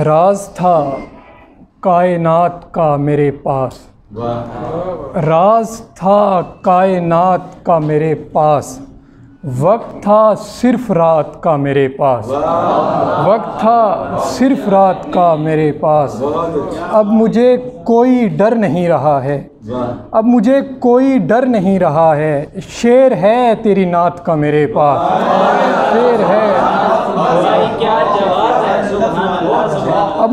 राज था कायनात का मेरे पास, राज था कायनात का मेरे पास, वक्त था सिर्फ रात का मेरे पास, वक्त था सिर्फ रात का मेरे पास। अब मुझे कोई डर नहीं रहा है, अब मुझे कोई डर नहीं रहा है, शेर है तेरी नात का मेरे पास, शेर है। अब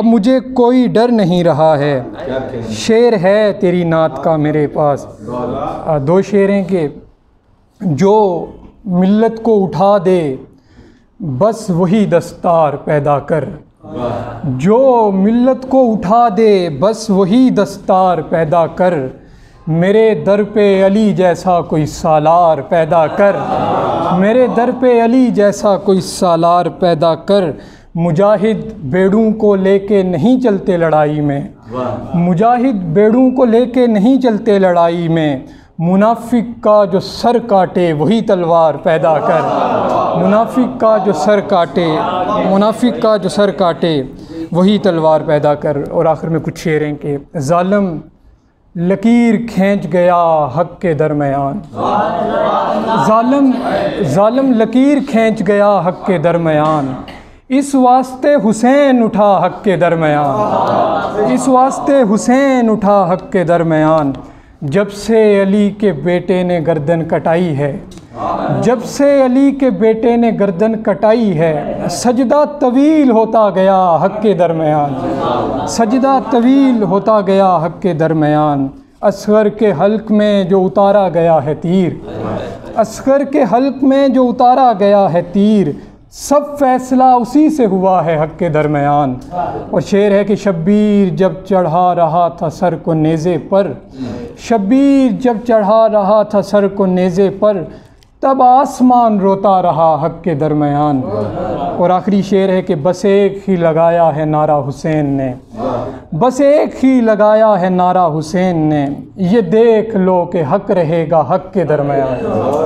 मुझे कोई डर नहीं रहा है, शेर है तेरी नात का मेरे पास। दो शेर हैं कि जो मिल्लत को उठा दे बस वही दस्तार पैदा कर, जो मिल्लत को उठा दे बस वही दस्तार पैदा कर, मेरे दर पे अली जैसा कोई सालार पैदा कर, मेरे दर पे अली जैसा कोई सालार पैदा कर। मुजाहिद बेड़ों को लेके नहीं चलते लड़ाई में, मुजाहिद बेड़ों को लेके नहीं चलते लड़ाई में, मुनाफिक का जो सर काटे वही तलवार पैदा कर, मुनाफिक का जो सर काटे, मुनाफिक का जो सर काटे वही तलवार पैदा कर। और आखिर में कुछ शेर हैं कि जालिम लकीर खींच गया हक के दरमियान, जालिम लकीर खींच गया हक के दरमियान, इस वास्ते हुसैन उठा हक के दरमियान, इस वास्ते हुसैन उठा हक के दरमियान। जब से अली के बेटे ने गर्दन कटाई है, जब से अली के बेटे ने गर्दन कटाई है, सजदा तवील होता गया हक के दरमियान, सजदा तवील होता गया हक के दरमियान। असगर के हल्क में जो उतारा गया है तीर, असगर के हल्क में जो उतारा गया है तीर, सब फैसला उसी से हुआ है हक के दरमियान। और शेर है कि शब्बीर जब चढ़ा रहा था सर को नेज़े पर, शब्बीर जब चढ़ा रहा था सर को नेज़े पर, तब आसमान रोता रहा हक के दरमियान। और आखिरी शेर है कि बस एक ही लगाया है नारा हुसैन ने, बस एक ही लगाया है नारा हुसैन ने, ये देख लो कि हक रहेगा हक के दरमियान।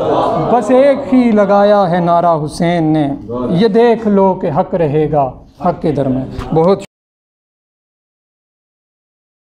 बस एक ही लगाया है नारा हुसैन ने, ये देख लो कि हक रहेगा हक के दरमियान। बहुत